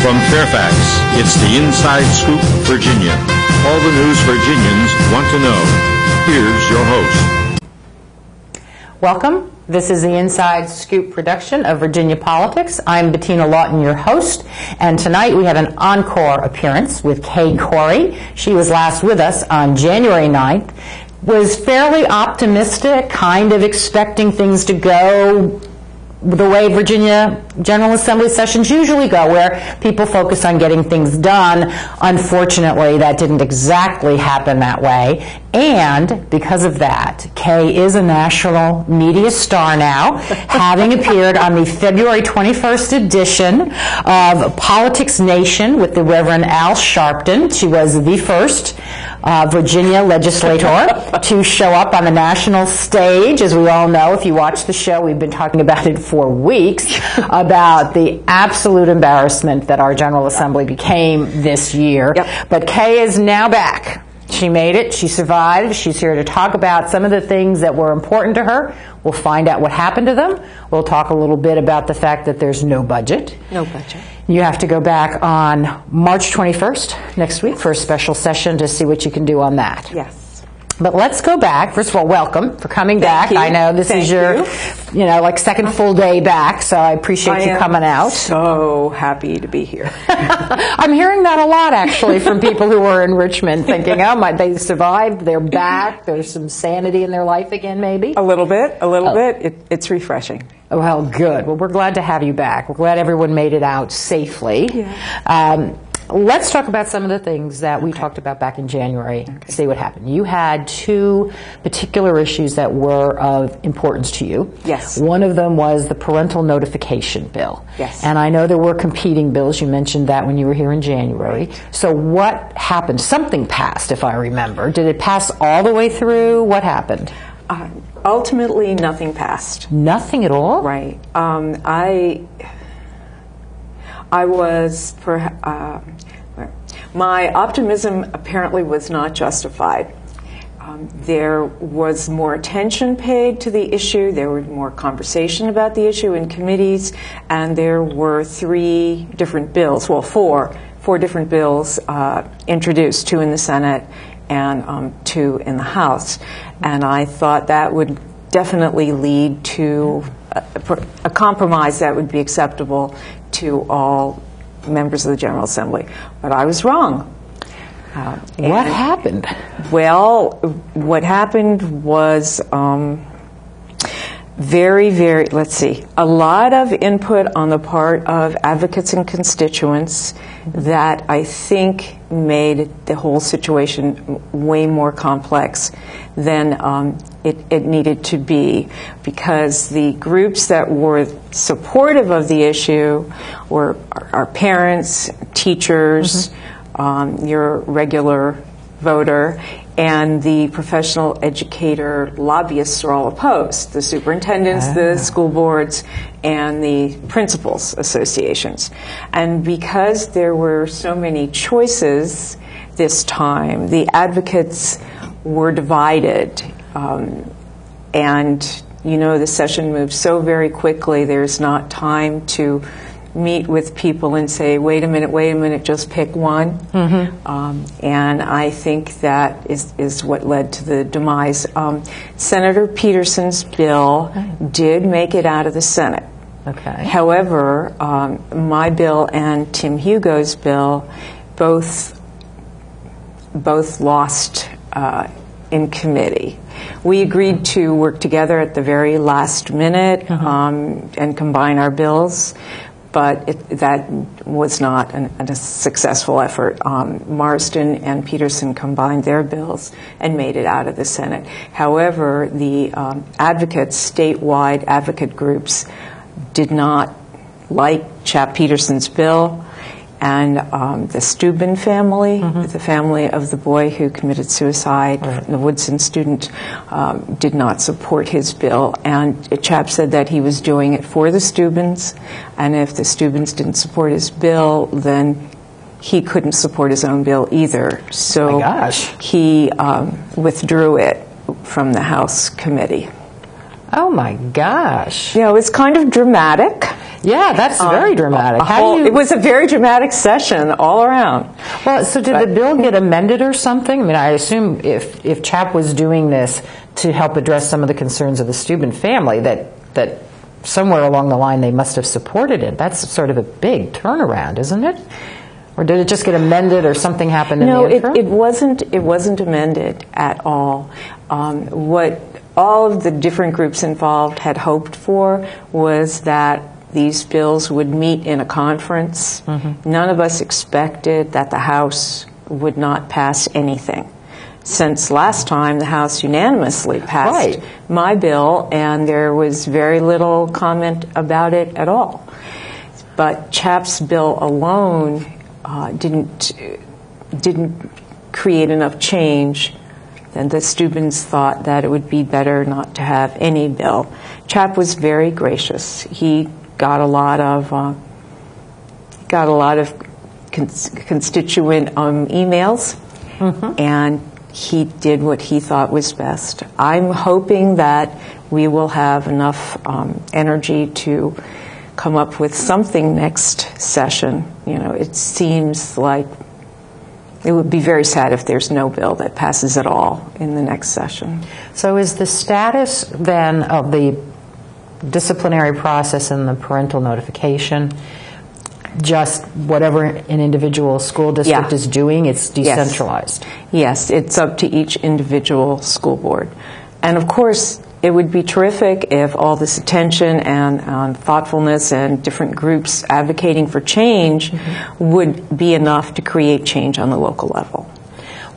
From Fairfax, it's the Inside Scoop, Virginia. All the news Virginians want to know. Here's your host. Welcome. This is the Inside Scoop production of Virginia Politics. I'm Bettina Lawton, your host, and tonight we have an encore appearance with Kory. She was last with us on January 9th, was fairly optimistic, kind of expecting things to go the way Virginia General Assembly sessions usually go, where people focus on getting things done. Unfortunately, that didn't exactly happen that way. And because of that, Kay is a national media star now, having appeared on the February 21st edition of Politics Nation with the Reverend Al Sharpton. She was the first Virginia legislator to show up on the national stage. As we all know, if you watch the show, we've been talking about it for weeks, about the absolute embarrassment that our General Assembly became this year. Yep. But Kay is now back. She made it. She survived. She's here to talk about some of the things that were important to her. We'll find out what happened to them. We'll talk a little bit about the fact that there's no budget. No budget. You have to go back on March 21st, next week, for a special session to see what you can do on that. Yes. But let's go back. First of all, welcome for coming back. You. I know this is your, like second full day back, so I appreciate you coming out. So happy to be here. I'm hearing that a lot, actually, from people who are in Richmond, thinking, they survived, they're back, there's some sanity in their life again, maybe? A little bit. It's refreshing. Well, good. Well, we're glad to have you back. We're glad everyone made it out safely. Yeah. Let's talk about some of the things that we talked about back in January. See what happened. You had two particular issues that were of importance to you. Yes. One of them was the parental notification bill. Yes. And I know there were competing bills. You mentioned that when you were here in January. Right. So what happened? Something passed, if I remember. Did it pass all the way through? What happened? Ultimately, nothing passed. Nothing at all? Right. I was, my optimism apparently was not justified. There was more attention paid to the issue, there was more conversation about the issue in committees, and there were four different bills introduced, two in the Senate and two in the House. And I thought that would definitely lead to a compromise that would be acceptable to all members of the General Assembly. But I was wrong. What happened? Well, what happened was a lot of input on the part of advocates and constituents that I think made the whole situation way more complex than it needed to be, because the groups that were supportive of the issue were our parents, teachers, your regular voter, and the professional educator lobbyists are all opposed. The superintendents, the school boards, and the principals associations. And because there were so many choices this time, the advocates were divided. And, the session moves so very quickly, there's not time to meet with people and say, wait a minute, just pick one. And I think that is what led to the demise. Senator Peterson's bill did make it out of the Senate. Okay. However, my bill and Tim Hugo's bill both lost in committee. We agreed to work together at the very last minute and combine our bills, but that was not a successful effort. Marsden and Peterson combined their bills and made it out of the Senate. However, the statewide advocate groups did not like Chap Peterson's bill, and the Steuben family, the family of the boy who committed suicide, the Woodson student, did not support his bill. And Chap said that he was doing it for the Steubens, and if the Steubens didn't support his bill, then he couldn't support his own bill either. So he withdrew it from the House committee. Oh my gosh. It's kind of dramatic. Yeah, that's very dramatic. It was a very dramatic session all around. Well, so did the bill get amended or something? I mean, I assume if CHAP was doing this to help address some of the concerns of the student family, that somewhere along the line they must have supported it. That's sort of a big turnaround, isn't it? Or did it just get amended, or something happened in the interim? No, it wasn't amended at all. What all of the different groups involved had hoped for was that these bills would meet in a conference. Mm-hmm. None of us expected that the House would not pass anything. Since last time, the House unanimously passed my bill, and there was very little comment about it at all. But CHAP's bill alone didn't create enough change, and the students thought that it would be better not to have any bill. CHAP was very gracious. He got a lot of constituent emails, mm-hmm. and he did what he thought was best. I'm hoping that we will have enough energy to come up with something next session. You know, it seems like it would be very sad if there's no bill that passes at all in the next session. So is the status then of the disciplinary process and the parental notification just whatever an individual school district is doing? It's decentralized? Yes, it's up to each individual school board. And of course, it would be terrific if all this attention and thoughtfulness and different groups advocating for change mm-hmm. would be enough to create change on the local level.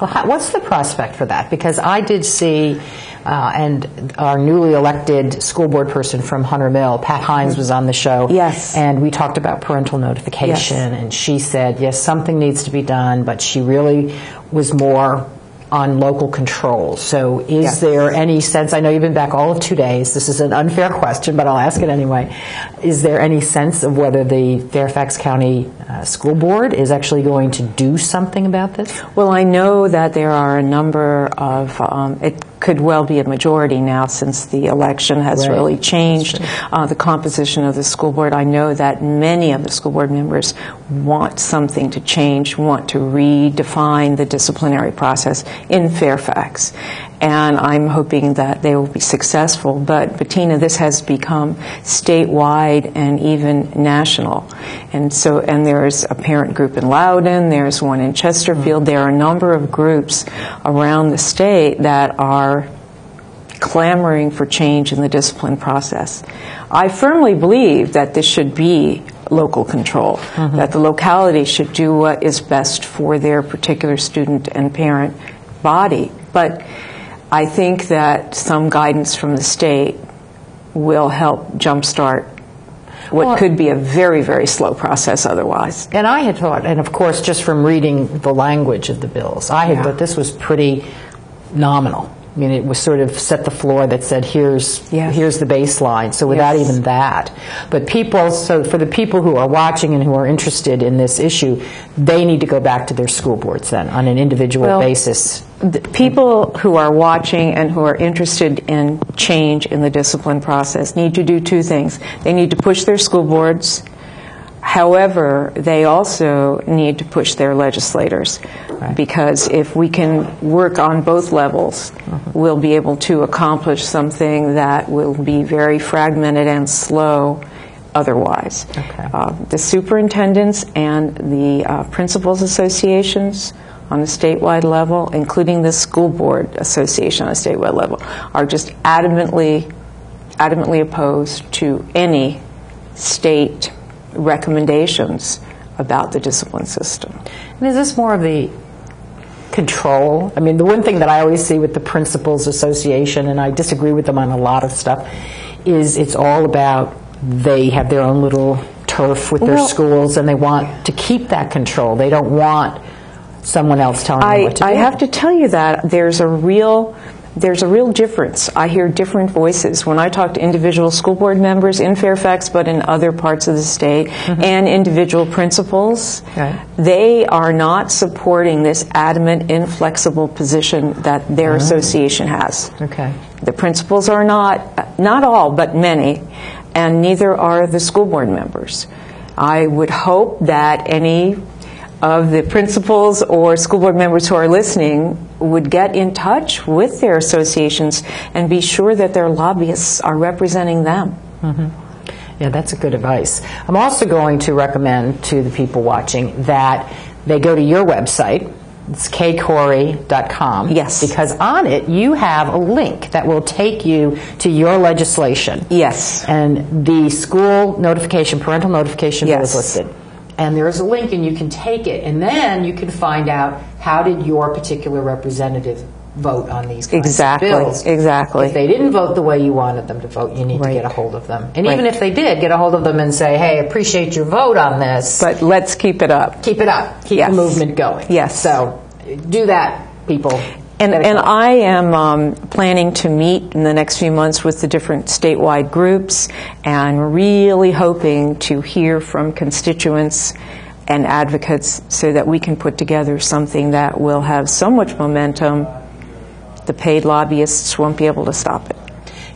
Well, what's the prospect for that? Because I did see, and our newly elected school board person from Hunter Mill, Pat Hines, was on the show. Yes. And we talked about parental notification, and she said, yes, something needs to be done, but she really was more on local control. So is there any sense, I know you've been back all of 2 days, this is an unfair question, but I'll ask it anyway. Is there any sense of whether the Fairfax County School Board is actually going to do something about this? Well, I know that there are a number of, it could well be a majority now since the election has really changed the composition of the school board. I know that many of the school board members want something to change, want to redefine the disciplinary process in Fairfax. And I'm hoping that they will be successful. But Bettina, this has become statewide and even national. And there's a parent group in Loudoun, there's one in Chesterfield. There are a number of groups around the state that are clamoring for change in the discipline process. I firmly believe that this should be local control, mm-hmm. that the locality should do what is best for their particular student and parent body. But I think that some guidance from the state will help jumpstart what could be a very, very slow process otherwise. And I had thought, and of course just from reading the language of the bills, I had thought this was pretty nominal. I mean, it was sort of set the floor that said, here's the baseline, so without even that. But so for the people who are watching and who are interested in this issue, they need to go back to their school boards then on an individual basis. The people who are watching and who are interested in change in the discipline process need to do two things. They need to push their school boards. However, they also need to push their legislators, because if we can work on both levels, we'll be able to accomplish something that will be very fragmented and slow otherwise. The superintendents and the principals associations on the statewide level, including the school board association on a statewide level, are just adamantly opposed to any state recommendations about the discipline system. And is this more of the control? I mean, the one thing that I always see with the Principals Association, and I disagree with them on a lot of stuff, is it's all about they have their own little turf with their schools, and they want to keep that control. They don't want someone else telling them what to do. I have to tell you that there's a real difference. I hear different voices when I talk to individual school board members in Fairfax, but in other parts of the state, and individual principals. They are not supporting this adamant, inflexible position that their association has. The principals are not all, but many. and neither are the school board members. I would hope that any of the principals or school board members who are listening would get in touch with their associations and be sure that their lobbyists are representing them. Mm-hmm. Yeah, that's a good advice. I'm also going to recommend to the people watching that they go to your website. It's kkory.com. Yes. Because on it, you have a link that will take you to your legislation. Yes. And the school notification, parental notification bill is listed. And there's a link, and you can take it, and then you can find out how did your particular representative vote on these kinds of bills. Exactly. If they didn't vote the way you wanted them to vote, you need to get a hold of them. And even if they did, get a hold of them and say, hey, appreciate your vote on this. But let's keep it up. Keep it up. Keep the movement going. Yes. So do that, people. And I am planning to meet in the next few months with the different statewide groups and really hoping to hear from constituents and advocates so that we can put together something that will have so much momentum the paid lobbyists won't be able to stop it.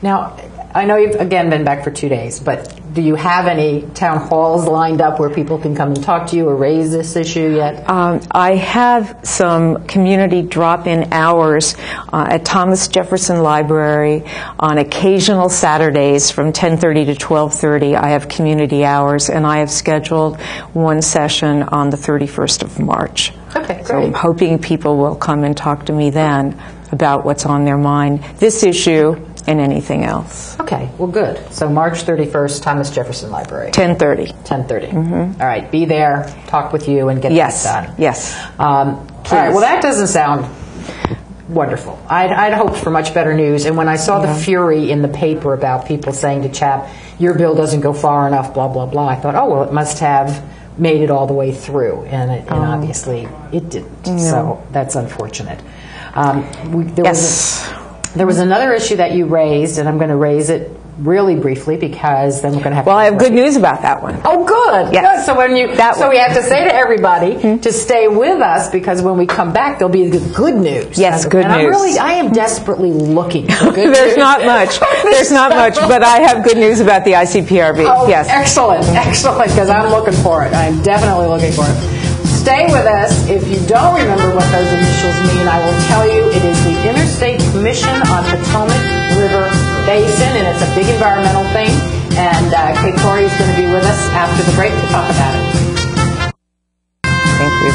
Now, I know you've, again, been back for 2 days, but do you have any town halls lined up where people can come and talk to you or raise this issue yet? I have some community drop-in hours at Thomas Jefferson Library on occasional Saturdays from 10:30 to 12:30. I have community hours, and I have scheduled one session on the 31st of March. Okay, great. So I'm hoping people will come and talk to me then about what's on their mind, this issue and anything else. Okay, well, good. So March 31st, Thomas Jefferson Library. 10:30. 10:30. Mm-hmm. All right, be there, talk with you, and get that done. Yes. All right, well, that doesn't sound wonderful. I'd hoped for much better news, and when I saw the fury in the paper about people saying to CHAP, your bill doesn't go far enough, blah, blah, blah, I thought, oh, well, it must have made it all the way through, and obviously it didn't. No. So that's unfortunate. There was another issue that you raised, and I'm going to raise it really briefly because then we're going to have. Well, I have good news about that one. Oh, good. Yes. Good. So we have to say to everybody to stay with us because when we come back, there'll be the good news. Yes, good news. I am desperately looking for good news. There's not much. There's not much, but I have good news about the ICPRB. Oh, yes. Excellent, because I'm looking for it. I'm definitely looking for it. Stay with us. If you don't remember what those initials mean, I will tell you it is the Interstate Commission on Potomac River Basin, and it's a big environmental thing. And Kory is going to be with us after the break to talk about it. Thank you.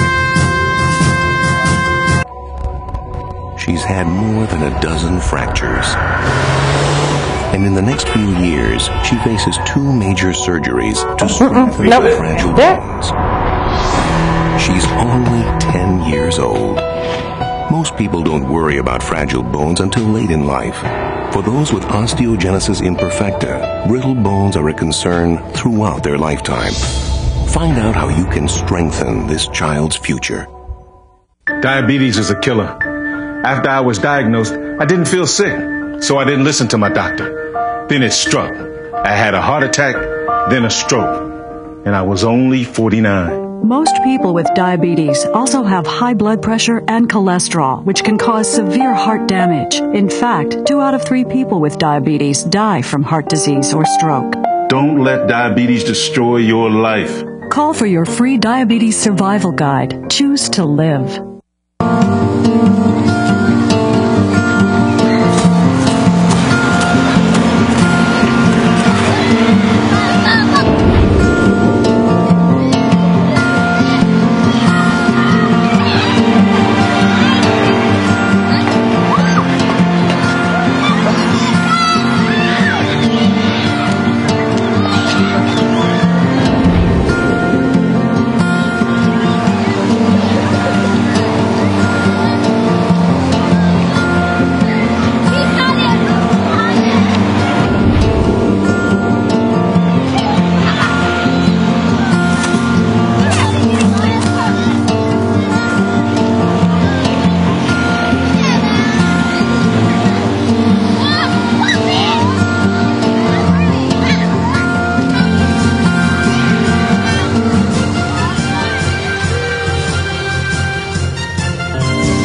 She's had more than a dozen fractures. And in the next few years, she faces 2 major surgeries to strengthen her fragile bones. She's only 10 years old. Most people don't worry about fragile bones until late in life. For those with osteogenesis imperfecta, brittle bones are a concern throughout their lifetime. Find out how you can strengthen this child's future. Diabetes is a killer. After I was diagnosed, I didn't feel sick, so I didn't listen to my doctor. Then it struck. I had a heart attack, then a stroke, and I was only 49. Most people with diabetes also have high blood pressure and cholesterol, which can cause severe heart damage. In fact, 2 out of 3 people with diabetes die from heart disease or stroke. Don't let diabetes destroy your life. Call for your free diabetes survival guide. Choose to live.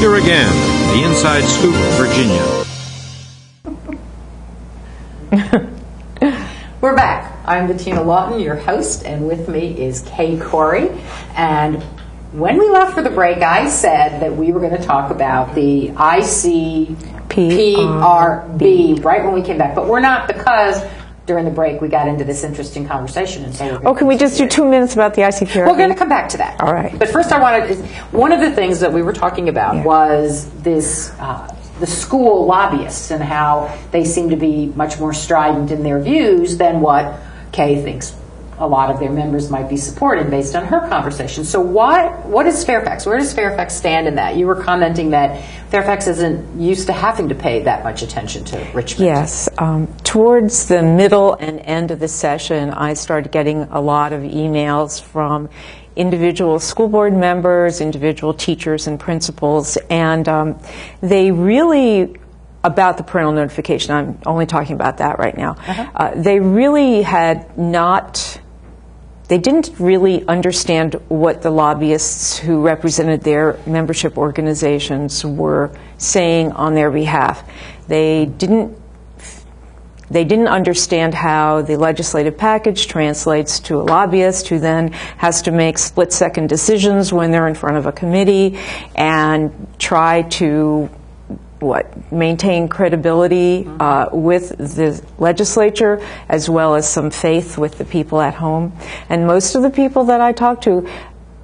Here again, the Inside Scoop, Virginia. We're back. I'm Bettina Lawton, your host, and with me is Kory. And when we left for the break, I said that we were going to talk about the ICPRB right when we came back. But we're not, because during the break we got into this interesting conversation. And so can we just do 2 minutes about the ICPRB? We're going to come back to that. All right. But first one of the things that we were talking about was this... the school lobbyists and how they seem to be much more strident in their views than what Kay thinks a lot of their members might be supporting based on her conversation. So what is Fairfax? Where does Fairfax stand in that? You were commenting that Fairfax isn't used to having to pay that much attention to Richmond. Yes. Towards the middle and end of the session, I started getting a lot of emails from individual school board members, individual teachers and principals, and they really, about the parental notification, I'm only talking about that right now, they really they didn't really understand what the lobbyists who represented their membership organizations were saying on their behalf. They didn't understand how the legislative package translates to a lobbyist who then has to make split-second decisions when they're in front of a committee and try to maintain credibility with the legislature, as well as some faith with the people at home. And most of the people that I talked to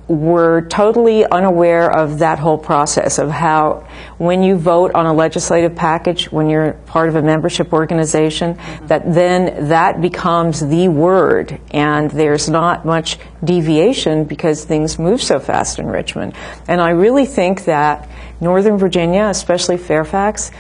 were totally unaware of that whole process of how, when you vote on a legislative package, when you're part of a membership organization, that becomes the word, and there's not much deviation because things move so fast in Richmond. And I really think that Northern Virginia, especially Fairfax,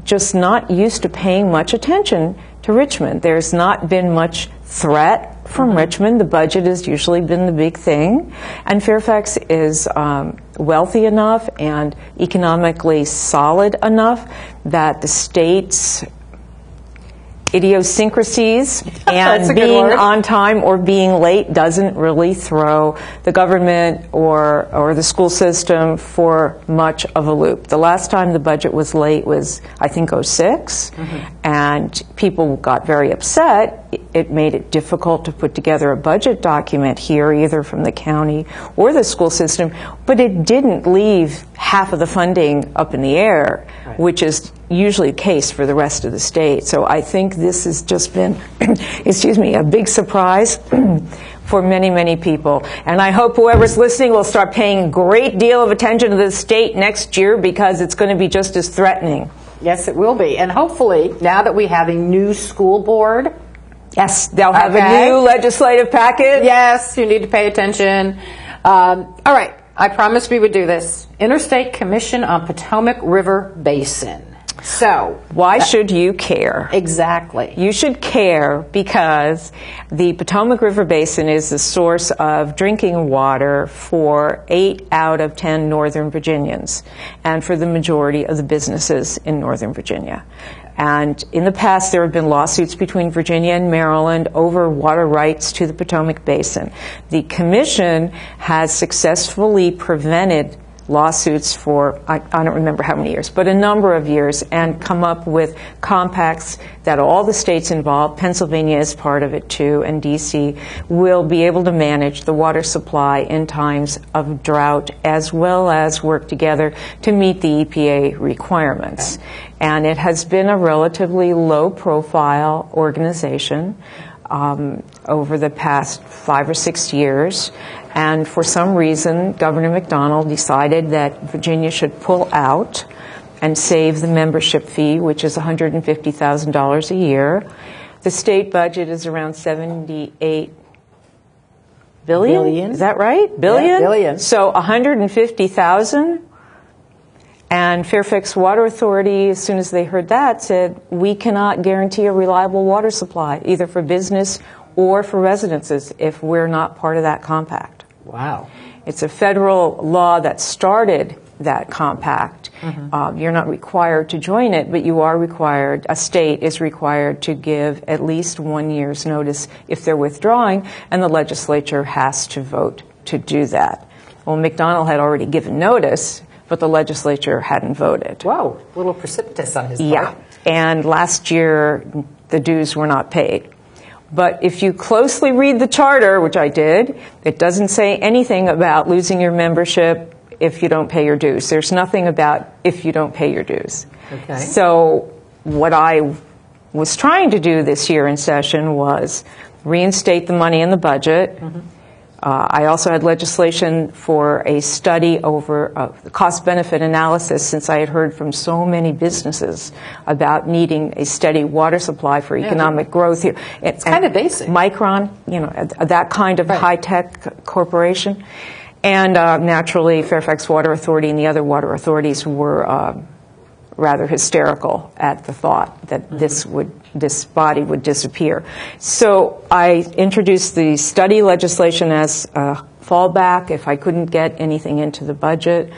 just not used to paying much attention to Richmond. There's not been much threat from Richmond. The budget has usually been the big thing. And Fairfax is wealthy enough and economically solid enough that the state's idiosyncrasies and being on time or being late doesn't really throw the government or the school system for much of a loop. The last time the budget was late was, I think, 2006, and people got very upset. It made it difficult to put together a budget document here, either from the county or the school system, but it didn't leave half of the funding up in the air, which is usually the case for the rest of the state. So I think this has just been, a big surprise for many, many people. And I hope whoever's listening will start paying a great deal of attention to the state next year, because it's going to be just as threatening. Yes, it will be. And hopefully, now that we have a new school board, yes, they'll have a new legislative package. Yes, you need to pay attention. All right, I promised we would do this. Interstate Commission on Potomac River Basin. So, why should you care? Exactly. You should care because the Potomac River Basin is the source of drinking water for 8 out of 10 Northern Virginians, and for the majority of the businesses in Northern Virginia. And in the past, there have been lawsuits between Virginia and Maryland over water rights to the Potomac Basin. The Commission has successfully prevented lawsuits for, I don't remember how many years, but a number of years, and come up with compacts that all the states involved, Pennsylvania is part of it too, and D.C., will be able to manage the water supply in times of drought, as well as work together to meet the EPA requirements. And it has been a relatively low-profile organization over the past 5 or 6 years. And for some reason, Governor McDonnell decided that Virginia should pull out and save the membership fee, which is $150,000 a year. The state budget is around $78 billion. Is that right? Billion? Yeah, billion. So $150,000. And Fairfax Water Authority, as soon as they heard that, said, we cannot guarantee a reliable water supply, either for business or for residences, if we're not part of that compact. Wow. It's a federal law that started that compact. You're not required to join it, but you are required, a state is required to give at least 1 year's notice if they're withdrawing, and the legislature has to vote to do that. Well, McDonnell had already given notice, but the legislature hadn't voted. Whoa, a little precipitous on his part. Yeah, and last year the dues were not paid. But if you closely read the charter, which I did, it doesn't say anything about losing your membership if you don't pay your dues. There's nothing about if you don't pay your dues. Okay. So what I was trying to do this year in session was reinstate the money in the budget. I also had legislation for a study over the cost-benefit analysis, since I had heard from so many businesses about needing a steady water supply for economic growth here. It's kind of basic. Micron, that kind of high-tech corporation. And naturally, Fairfax Water Authority and the other water authorities were rather hysterical at the thought that this body would disappear. So I introduced the study legislation as a fallback if I couldn't get anything into the budget.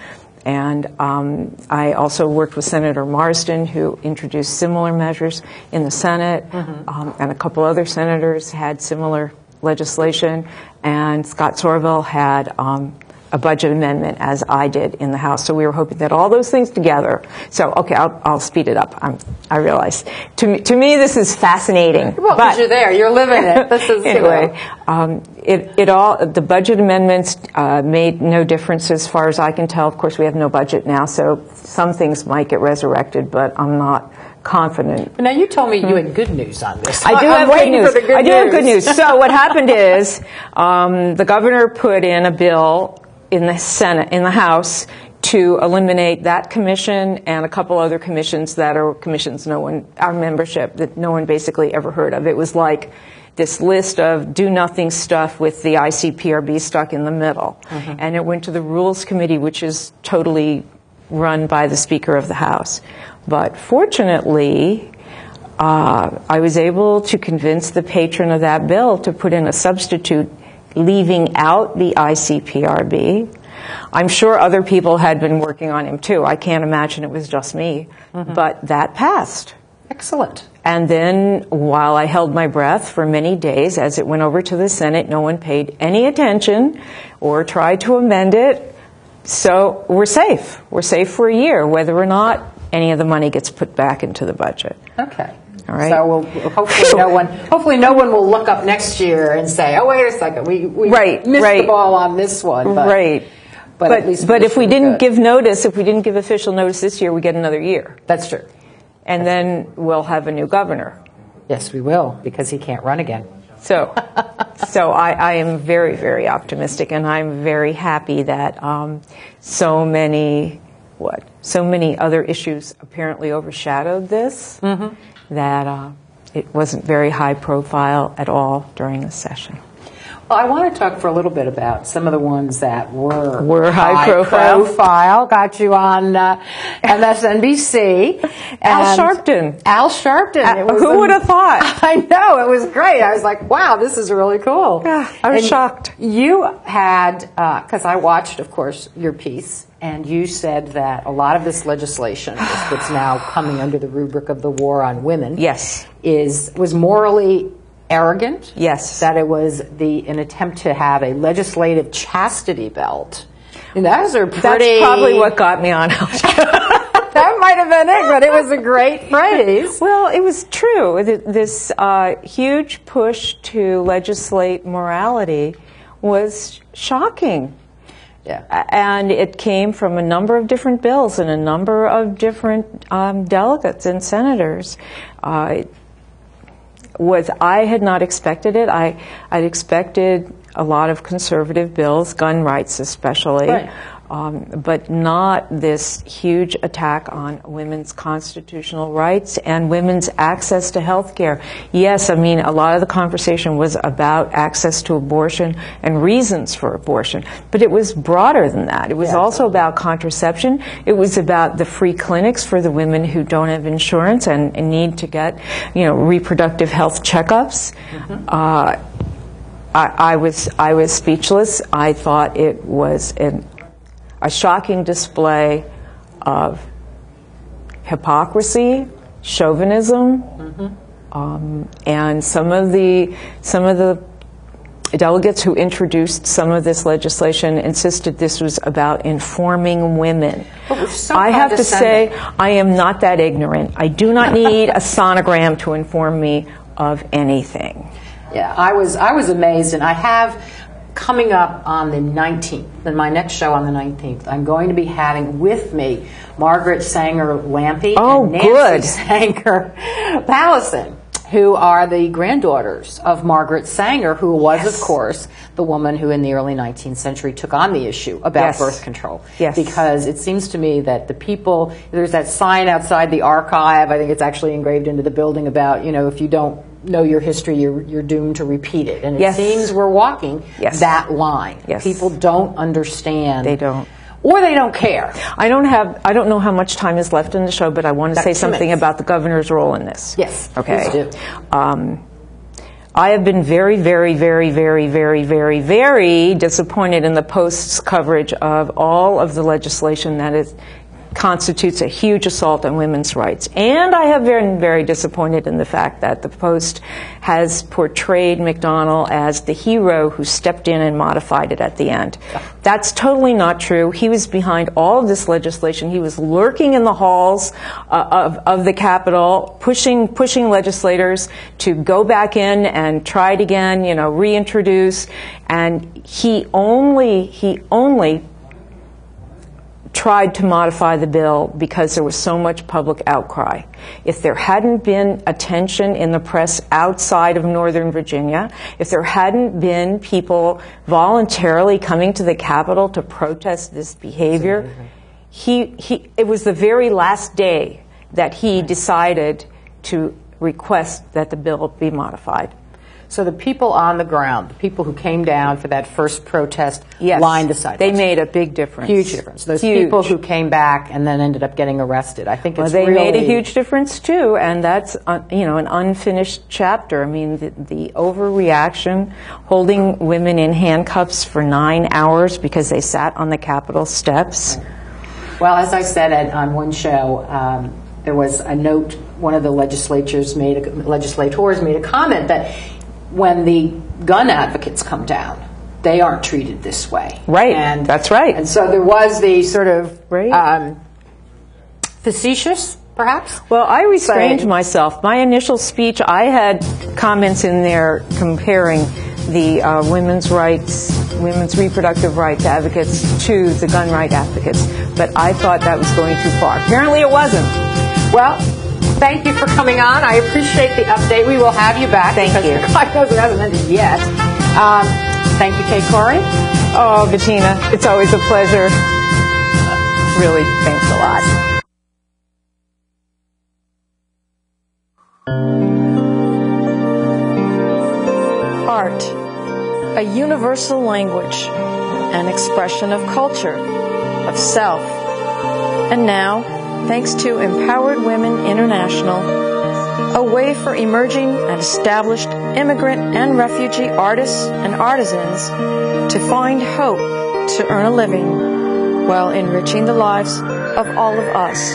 And I also worked with Senator Marsden, who introduced similar measures in the Senate, and a couple other senators had similar legislation, and Scott Surovell had a budget amendment, as I did in the House. So we were hoping that all those things together. So, okay, I'll speed it up. I realize. To me, this is fascinating. Well, because you're there, you're living it. This is anyway. The budget amendments made no difference as far as I can tell. Of course, we have no budget now, so some things might get resurrected, but I'm not confident. Now, you told me you had good news on this. I do have good news. I do have good news. So what happened is the governor put in a bill in the Senate, in the House, to eliminate that commission and a couple other commissions that are commissions our membership, that no one basically ever heard of. It was like this list of do-nothing stuff with the ICPRB stuck in the middle. And it went to the Rules Committee, which is totally run by the Speaker of the House. But fortunately, I was able to convince the patron of that bill to put in a substitute leaving out the ICPRB. I'm sure other people had been working on him too. I can't imagine it was just me. But that passed. Excellent. And then while I held my breath for many days, as it went over to the Senate, no one paid any attention or tried to amend it. So we're safe. We're safe for a year, whether or not any of the money gets put back into the budget. Okay. All right. So hopefully no one will look up next year and say, "Oh, wait a second, we missed the ball on this one." But, But at least if we didn't give notice, if we didn't give official notice this year, we get another year. That's true. And then we'll have a new governor. Yes, we will, because he can't run again. So I am very, very optimistic, and I'm very happy that so many other issues apparently overshadowed this, that it wasn't very high profile at all during the session. Well, I want to talk for a little bit about some of the ones that were high profile. Got you on MSNBC. Al Sharpton. Who would have thought? I know, it was great. I was like, wow, this is really cool. Yeah, I was shocked. You had, because I watched, of course, your piece, and you said that a lot of this legislation, that's now coming under the rubric of the war on women, yes, was morally arrogant. Yes. That it was an attempt to have a legislative chastity belt. And those are pretty... That's probably what got me on. That might have been it, but it was a great phrase. Well, it was true. This huge push to legislate morality was shocking. Yeah. And it came from a number of different bills and a number of different delegates and senators. I had not expected it. I'd expected a lot of conservative bills, gun rights especially, right. But not this huge attack on women's constitutional rights and women's access to health care. Yes, I mean, a lot of the conversation was about access to abortion and reasons for abortion, but it was broader than that. It was also about contraception. It was about the free clinics for the women who don't have insurance and need to get, reproductive health checkups. I was speechless. I thought it was a shocking display of hypocrisy, chauvinism, and some of the delegates who introduced some of this legislation insisted this was about informing women. I have to say, I am not that ignorant. I do not need a sonogram to inform me of anything. Yeah, I was amazed, and I have coming up on the 19th, in my next show on the 19th, I'm going to be having with me Margaret Sanger-Lampe and Nancy Sanger-Pallison, who are the granddaughters of Margaret Sanger, who was, of course, the woman who in the early 19th century took on the issue about birth control. Yes. Because it seems to me that the people, there's that sign outside the archive, I think it's actually engraved into the building about, if you don't know your history, you're doomed to repeat it. And it seems we're walking that line. Yes. People don't understand. They don't. Or they don't care. I don't know how much time is left in the show, but I want to say something about the governor's role in this. Yes, okay. Please do. I have been very, very, very, very, very, very, very disappointed in the Post's coverage of all of the legislation that constitutes a huge assault on women's rights. And I have been very disappointed in the fact that the Post has portrayed McDonnell as the hero who stepped in and modified it at the end. That's totally not true. He was behind all of this legislation. He was lurking in the halls of the Capitol, pushing legislators to go back in and try it again, reintroduce. And he only tried to modify the bill because there was so much public outcry. If there hadn't been attention in the press outside of Northern Virginia, if there hadn't been people voluntarily coming to the Capitol to protest this behavior, it was the very last day that he decided to request that the bill be modified. So the people on the ground, the people who came down for that first protest, lined the sidewalks. They made a big difference. Huge difference. Those people who came back and then ended up getting arrested. I think they made a huge difference too, and that's an unfinished chapter. I mean, the overreaction, holding women in handcuffs for 9 hours because they sat on the Capitol steps. Well, as I said on one show, there was a note. One of the legislators made a comment that when the gun advocates come down, they aren't treated this way. Right. And that's right. And so there was the sort of facetious, perhaps. Well, I restrained myself. My initial speech, I had comments in there comparing the women's reproductive rights advocates to the gun right advocates, but I thought that was going too far. Apparently it wasn't. Well, thank you for coming on. I appreciate the update. We will have you back. Thank you. God knows it hasn't ended yet. Thank you, Kory. Oh, Bettina, it's always a pleasure. Really, thanks a lot. Art, a universal language, an expression of culture, of self. And now, thanks to Empowered Women International, a way for emerging and established immigrant and refugee artists and artisans to find hope to earn a living while enriching the lives of all of us.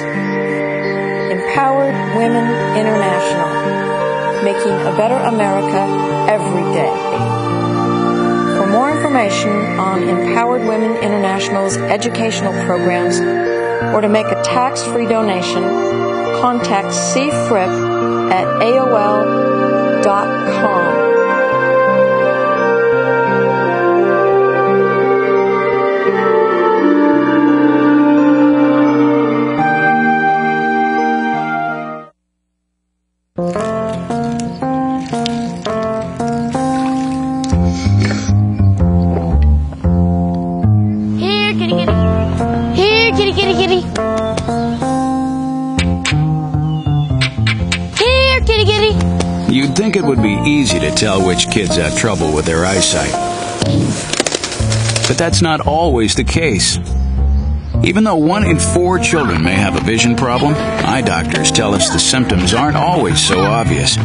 Empowered Women International, making a better America every day. For more information on Empowered Women International's educational programs, or to make a tax-free donation, contact cfrip@aol.com. Here, kitty, kitty. Here, kitty, kitty, kitty. Here, kitty, kitty. You'd think it would be easy to tell which kids have trouble with their eyesight. But that's not always the case. Even though 1 in 4 children may have a vision problem, eye doctors tell us the symptoms aren't always so obvious.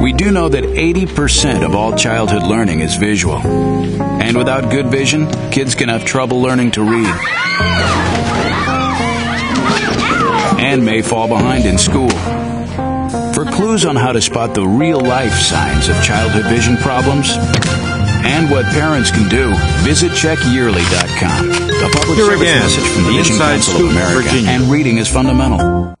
We do know that 80% of all childhood learning is visual. And without good vision, kids can have trouble learning to read. And may fall behind in school. For clues on how to spot the real-life signs of childhood vision problems and what parents can do, visit checkyearly.com. A public Here service again, message from the the Vision Inside Council Scoop, of America. Virginia. And reading is fundamental.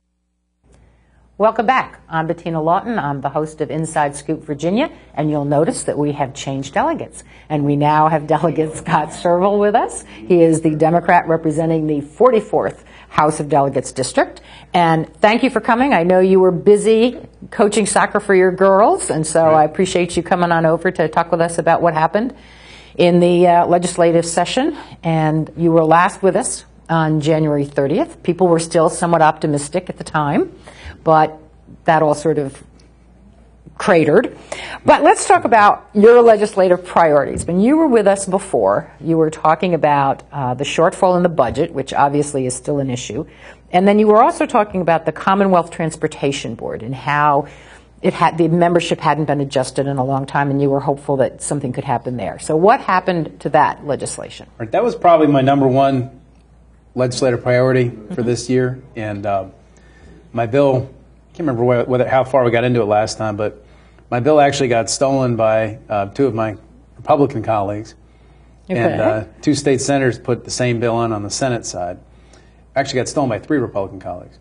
Welcome back. I'm Bettina Lawton. I'm the host of Inside Scoop Virginia, and you'll notice that we have changed delegates. And we now have Delegate Scott Surovell with us. He is the Democrat representing the 44th House of Delegates District. And thank you for coming. I know you were busy coaching soccer for your girls, and so I appreciate you coming on over to talk with us about what happened in the legislative session. And you were last with us on January 30th. People were still somewhat optimistic at the time, but that all sort of cratered. But let's talk about your legislative priorities. When you were with us before, you were talking about the shortfall in the budget, which obviously is still an issue. And then you were also talking about the Commonwealth Transportation Board and how the membership hadn't been adjusted in a long time, and you were hopeful that something could happen there. So what happened to that legislation? Right, that was probably my number one legislative priority for this year. And my bill, I can't remember how far we got into it last time, but my bill actually got stolen by two of my Republican colleagues. Okay. And two state senators put the same bill on the Senate side. Actually got stolen by three Republican colleagues.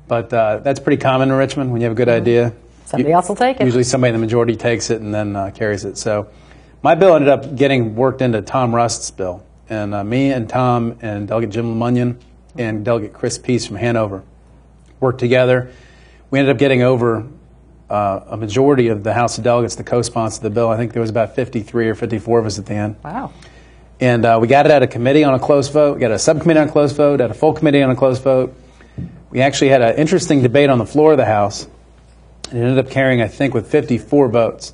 But that's pretty common in Richmond when you have a good idea. Somebody else will take it. Usually somebody in the majority takes it and then carries it. So my bill ended up getting worked into Tom Rust's bill. And me and Tom and Delegate Jim LeMunyon and Delegate Chris Peace from Hanover worked together. We ended up getting over a majority of the House of Delegates to co-sponsor the bill. I think there was about 53 or 54 of us at the end. Wow. And we got it at a committee on a close vote. We got a subcommittee on a close vote, at a full committee on a close vote. We actually had an interesting debate on the floor of the House. It ended up carrying, I think, with 54 votes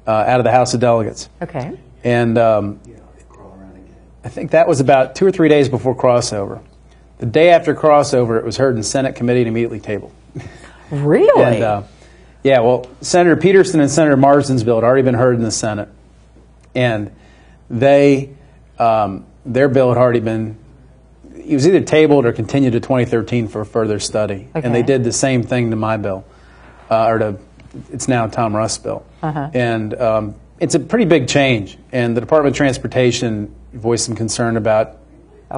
out of the House of Delegates. Okay. And I think that was about 2 or 3 days before crossover. The day after crossover, it was heard in Senate committee and immediately tabled. Really? And, yeah, well, Senator Peterson and Senator Marsden's bill had already been heard in the Senate. And their bill had already been, it was either tabled or continued to 2013 for further study. Okay. And they did the same thing to my bill. It's now Tom Rust's bill. And it's a pretty big change. And the Department of Transportation voiced some concern about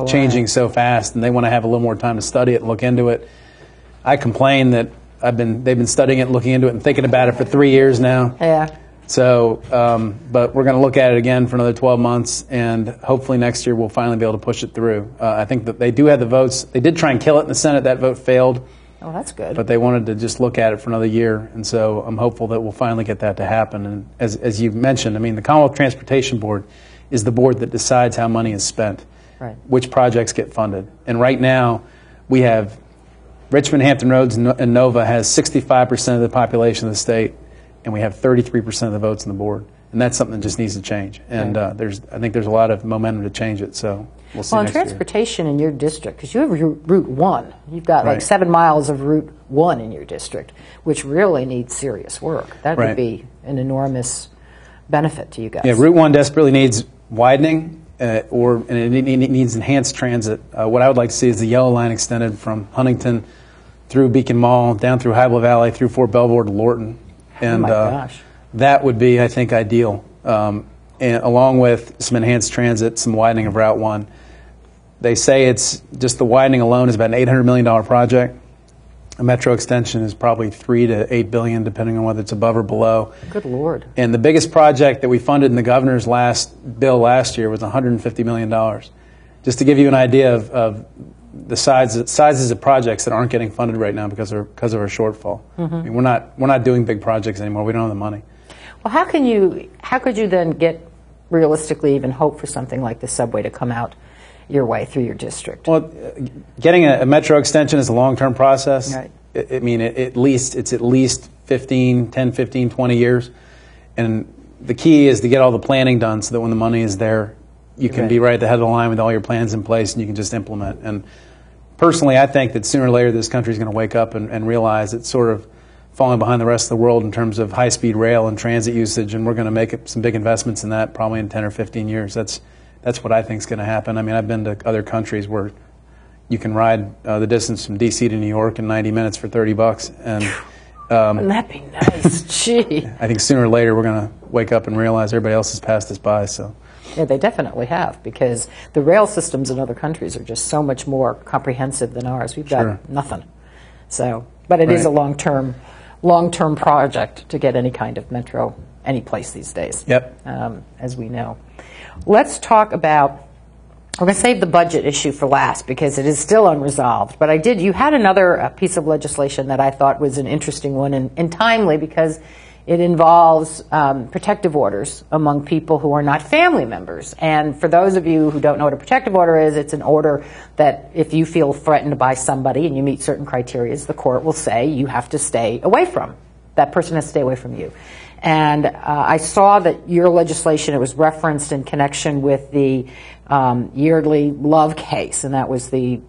changing so fast, and they want to have a little more time to study it and look into it. I complain that they've been studying it and looking into it and thinking about it for 3 years now. Yeah. So, but we're going to look at it again for another 12 months, and hopefully next year we'll finally be able to push it through. I think that they do have the votes. They did try and kill it in the Senate. That vote failed. Oh, that's good. But they wanted to just look at it for another year, and so I'm hopeful that we'll finally get that to happen. And as you mentioned, I mean, the Commonwealth Transportation Board is the board that decides how money is spent, which projects get funded. And right now, we have Richmond, Hampton Roads, and Nova has 65% of the population of the state, and we have 33% of the votes on the board. And that's something that just needs to change. And I think there's a lot of momentum to change it. So we'll see. Well, in transportation in your district, because you have Route 1, you've got like 7 miles of Route 1 in your district, which really needs serious work. That would be an enormous benefit to you guys. Yeah, Route 1 desperately needs widening, and it needs enhanced transit. What I would like to see is the yellow line extended from Huntington through Beacon Mall, down through High Bluff Valley, through Fort Belvoir to Lorton. And, oh my gosh. That would be, I think, ideal, and along with some enhanced transit, some widening of Route 1. They say it's just the widening alone is about an $800 million project. A metro extension is probably $3 to $8 billion, depending on whether it's above or below. Good Lord. And the biggest project that we funded in the governor's bill last year was $150 million. Just to give you an idea of the sizes of projects that aren't getting funded right now because of our shortfall. I mean, we're not doing big projects anymore. We don't have the money. Well, how could you then get realistically even hope for something like the subway to come out your way through your district? Well, getting a metro extension is a long-term process. Right. I mean, it's at least 10, 15, 20 years. And the key is to get all the planning done so that when the money is there, you can be right at the head of the line with all your plans in place and you can just implement. And personally, I think that sooner or later this country is going to wake up and realize it's sort of falling behind the rest of the world in terms of high-speed rail and transit usage, and we're going to make some big investments in that probably in 10 or 15 years. That's what I think is going to happen. I mean, I've been to other countries where you can ride the distance from D.C. to New York in 90 minutes for $30, and wouldn't that be nice? Gee. I think sooner or later we're going to wake up and realize everybody else has passed us by. So. Yeah, they definitely have, because the rail systems in other countries are just so much more comprehensive than ours. We've got nothing. So, but it is a long-term project to get any kind of metro any place these days. Yep. As we know. Let's talk about. We're going to save the budget issue for last because it is still unresolved. But you had another piece of legislation that I thought was an interesting one and timely because it involves protective orders among people who are not family members. And for those of you who don't know what a protective order is, it's an order that if you feel threatened by somebody and you meet certain criteria, the court will say you have to stay away from. That person has to stay away from you. And I saw that your legislation, it was referenced in connection with the yearly Love case, and that was the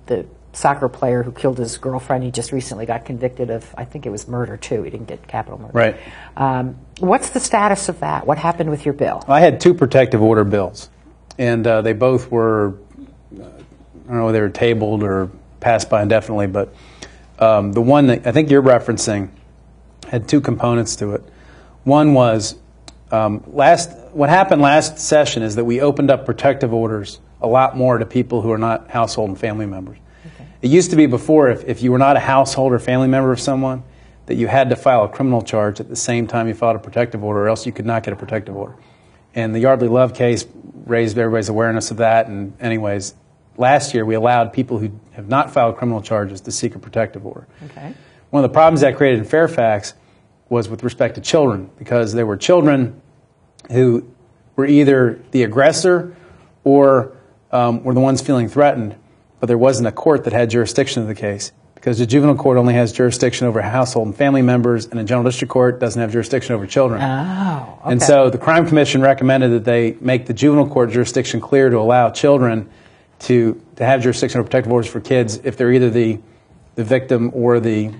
soccer player who killed his girlfriend. He just recently got convicted of, I think it was murder too. He didn't get capital murder. Right. What's the status of that? What happened with your bill? I had 2 protective order bills, and they both were, I don't know whether they were tabled or passed by indefinitely, but the one that I think you're referencing had 2 components to it. One was, what happened last session is that we opened up protective orders a lot more to people who are not household and family members. Okay. It used to be before, if you were not a household or family member of someone, that you had to file a criminal charge at the same time you filed a protective order, or else you could not get a protective order. And the Yardley Love case raised everybody's awareness of that, and anyways, last year we allowed people who have not filed criminal charges to seek a protective order. Okay. One of the problems that created in Fairfax was with respect to children, because there were children who were either the aggressor or were the ones feeling threatened, but there wasn't a court that had jurisdiction of the case, because the juvenile court only has jurisdiction over household and family members, and the general district court doesn't have jurisdiction over children. Oh, okay. And so the Crime Commission recommended that they make the juvenile court jurisdiction clear to allow children to have jurisdiction over protective orders for kids if they're either the victim or the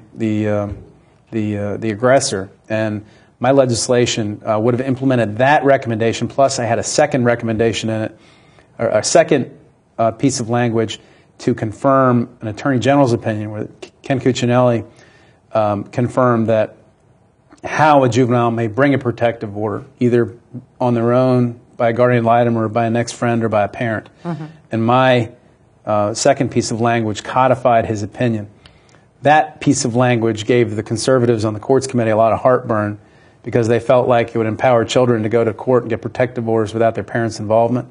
aggressor. And my legislation would have implemented that recommendation, plus I had a second recommendation in it, or a second piece of language to confirm an Attorney General's opinion, where Ken Cuccinelli confirmed that how a juvenile may bring a protective order, either on their own, by a guardian ad litem, or by a next friend, or by a parent. Mm-hmm. And my second piece of language codified his opinion. That piece of language gave the conservatives on the courts committee a lot of heartburn, because they felt like it would empower children to go to court and get protective orders without their parents' involvement.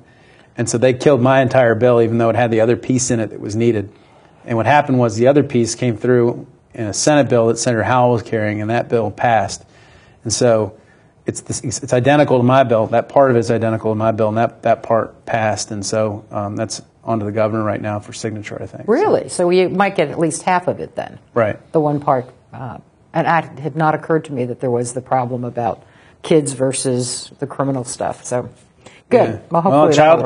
And so they killed my entire bill, even though it had the other piece in it that was needed. And what happened was the other piece came through in a Senate bill that Senator Howell was carrying, and that bill passed. And so it's identical to my bill. That part of it is identical to my bill, and that part passed. And so that's on to the governor right now for signature, I think. Really? So you might get at least half of it then? Right. The one part. And it had not occurred to me that there was the problem about kids versus the criminal stuff. So, good. Yeah. Well, a child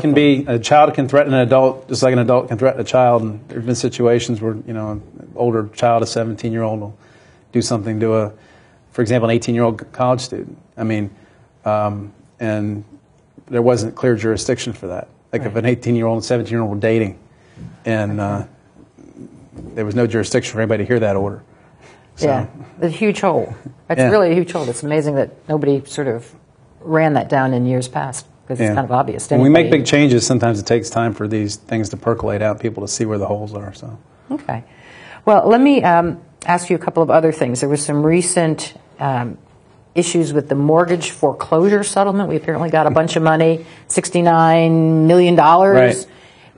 can threaten an adult just like an adult can threaten a child. And there have been situations where, an older child, a 17-year-old, will do something to for example, an 18-year-old college student. I mean, and there wasn't clear jurisdiction for that. Like if an 18-year-old and 17-year-old were dating, and there was no jurisdiction for anybody to hear that order. So. Yeah, a huge hole. That's really a huge hole. It's amazing that nobody sort of ran that down in years past, because it's kind of obvious. When we make big changes, sometimes it takes time for these things to percolate out, people to see where the holes are. So. Okay. Well, let me ask you a couple of other things. There was some recent issues with the mortgage foreclosure settlement. We apparently got a bunch of money, $69 million. Right.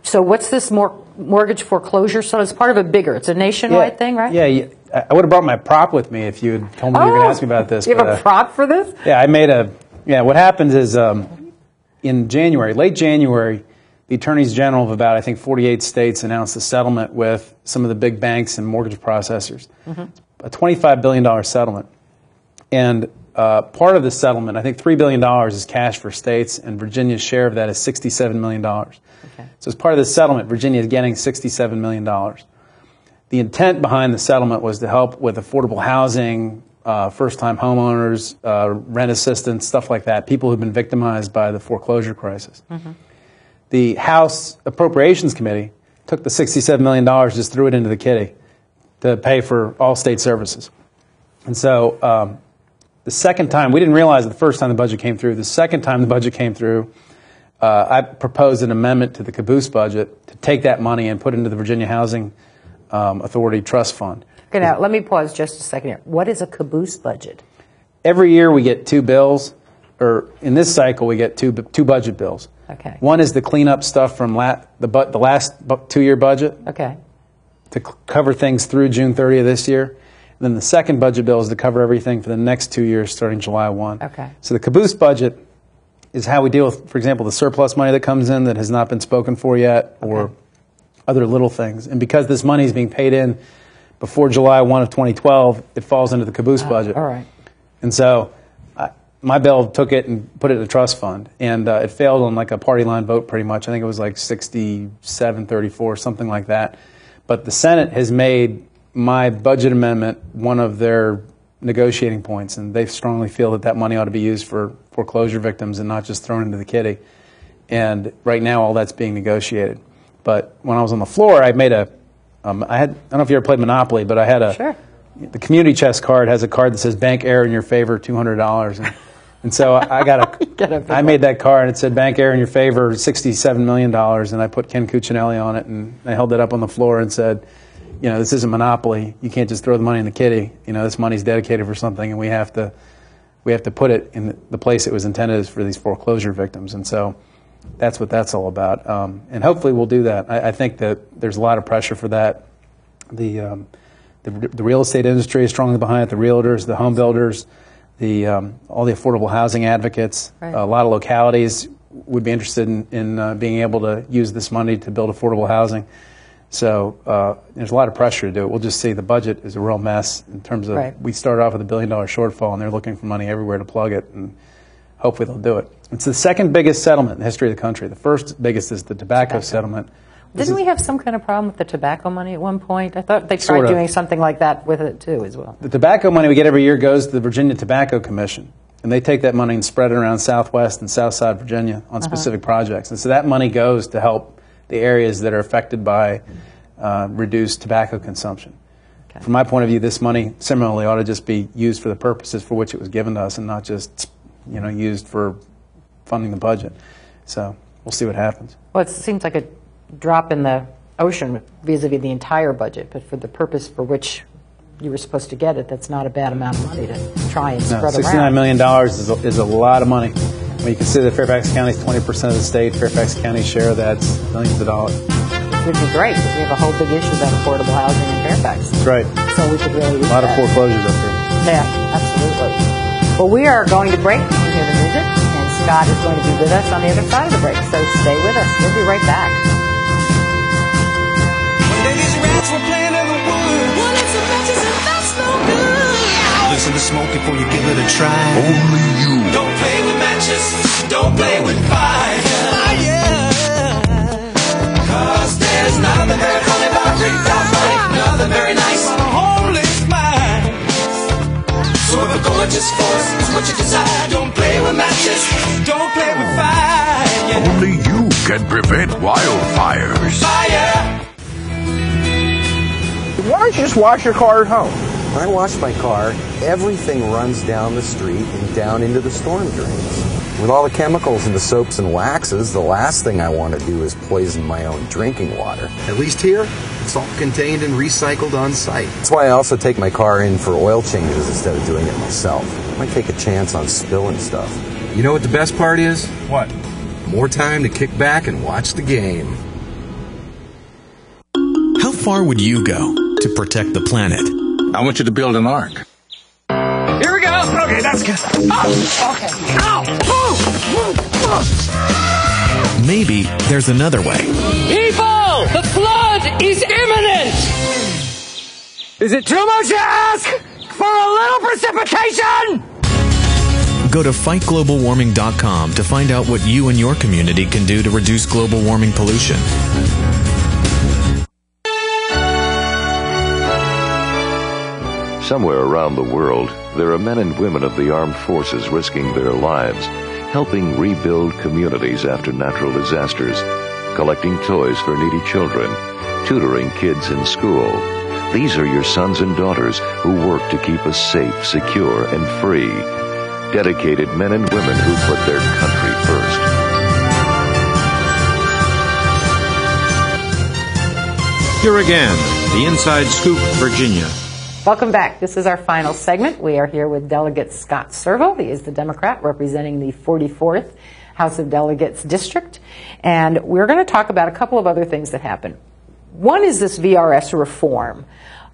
So what's this mortgage foreclosure settlement? It's part of a bigger, it's a nationwide thing, right? Yeah. I would have brought my prop with me if you had told me you were going to ask me about this. You have a prop for this? Yeah, what happens is in January, late January, the attorneys general of about, I think, 48 states announced a settlement with some of the big banks and mortgage processors. Mm-hmm. A $25 billion settlement. And part of the settlement, I think $3 billion is cash for states, and Virginia's share of that is $67 million. Okay. So as part of the settlement, Virginia is getting $67 million. The intent behind the settlement was to help with affordable housing, first-time homeowners, rent assistance, stuff like that, people who've been victimized by the foreclosure crisis. Mm-hmm. The House Appropriations Committee took the $67 million, just threw it into the kitty to pay for all state services. And so the second time, we didn't realize it the first time the budget came through. The second time the budget came through, I proposed an amendment to the caboose budget to take that money and put it into the Virginia Housing Authority Trust Fund. Okay, now let me pause just a second here. What is a caboose budget? Every year we get 2 bills, or in this cycle we get two budget bills. Okay. One is the cleanup stuff from the last 2-year budget. Okay. To cover things through June 30th this year. And then the second budget bill is to cover everything for the next 2 years starting July 1. Okay. So the caboose budget is how we deal with, for example, the surplus money that comes in that has not been spoken for yet, or other little things. And because this money is being paid in before July 1 of 2012, it falls into the caboose budget. All right. And so my bill took it and put it in a trust fund, and it failed on like a party line vote pretty much. I think it was like 67-34, something like that. But the Senate has made my budget amendment one of their negotiating points, and they strongly feel that that money ought to be used for foreclosure victims and not just thrown into the kitty. And right now all that's being negotiated. But when I was on the floor, I made I don't know if you ever played Monopoly, but I had Sure. The community chest card has a card that says bank error in your favor, $200. And so I made that card, and it said bank error in your favor, $67 million, and I put Ken Cuccinelli on it, and I held it up on the floor and said, you know, this isn't Monopoly. You can't just throw the money in the kitty. You know, this money's dedicated for something, and we have to put it in the place it was intended, is for these foreclosure victims. And so that's what that's all about. And hopefully we'll do that. I think that there's a lot of pressure for that. The real estate industry is strongly behind it, the realtors, the home builders, all the affordable housing advocates. Right. A lot of localities would be interested in being able to use this money to build affordable housing. So there's a lot of pressure to do it. We'll just see the budget is a real mess in terms of we started off with $1 billion shortfall, and they're looking for money everywhere to plug it, and hopefully they'll do it. It's the second biggest settlement in the history of the country. The first biggest is the tobacco settlement. Didn't we have some kind of problem with the tobacco money at one point? I thought they tried doing something like that with it too as well. The tobacco money we get every year goes to the Virginia Tobacco Commission, and they take that money and spread it around Southwest and Southside Virginia on specific projects. And so that money goes to help the areas that are affected by reduced tobacco consumption. Okay. From my point of view, this money similarly ought to just be used for the purposes for which it was given to us, and not just used for funding the budget. So we'll see what happens. Well, it seems like a drop in the ocean vis-a-vis the entire budget, but for the purpose for which you were supposed to get it, that's not a bad amount of money to try and spread around. $69 million is a lot of money. When you consider that Fairfax County is 20% of the state, Fairfax County's share of that's millions of dollars. Which would be great, because we have a whole big issue about affordable housing in Fairfax. That's right. So we could really use a lot of foreclosures up here. Yeah, absolutely. Well, we are going to break. You can hear the music, and Scott is going to be with us on the other side of the break. So stay with us. We'll be right back. We're playing in the woods. Well, it's a matches and that's no good. Listen to smoke before you give it a try. Only you. Don't play with matches. Don't play with fire. Cause there's nothing very funny about nothing very nice on a homeless mind. So if a gorgeous force is what you desire, don't play with matches. Don't play with fire. Only you can prevent wildfires. Fire. Why don't you just wash your car at home? When I wash my car, everything runs down the street and down into the storm drains. With all the chemicals in the soaps and waxes, the last thing I want to do is poison my own drinking water. At least here, it's all contained and recycled on site. That's why I also take my car in for oil changes instead of doing it myself. I might take a chance on spilling stuff. You know what the best part is? What? More time to kick back and watch the game. How far would you go to protect the planet? I want you to build an ark. Here we go. Okay, that's good. Oh, okay. Ow! Maybe there's another way. People, the flood is imminent. Is it too much to ask for a little precipitation? Go to fightglobalwarming.com to find out what you and your community can do to reduce global warming pollution. Somewhere around the world, there are men and women of the armed forces risking their lives, helping rebuild communities after natural disasters, collecting toys for needy children, tutoring kids in school. These are your sons and daughters who work to keep us safe, secure, and free. Dedicated men and women who put their country first. Here again, the Inside Scoop, Virginia. Welcome back. This is our final segment. We are here with Delegate Scott Surovell. He is the Democrat representing the 44th House of Delegates district. And we're going to talk about a couple of other things that happened. One is this VRS reform.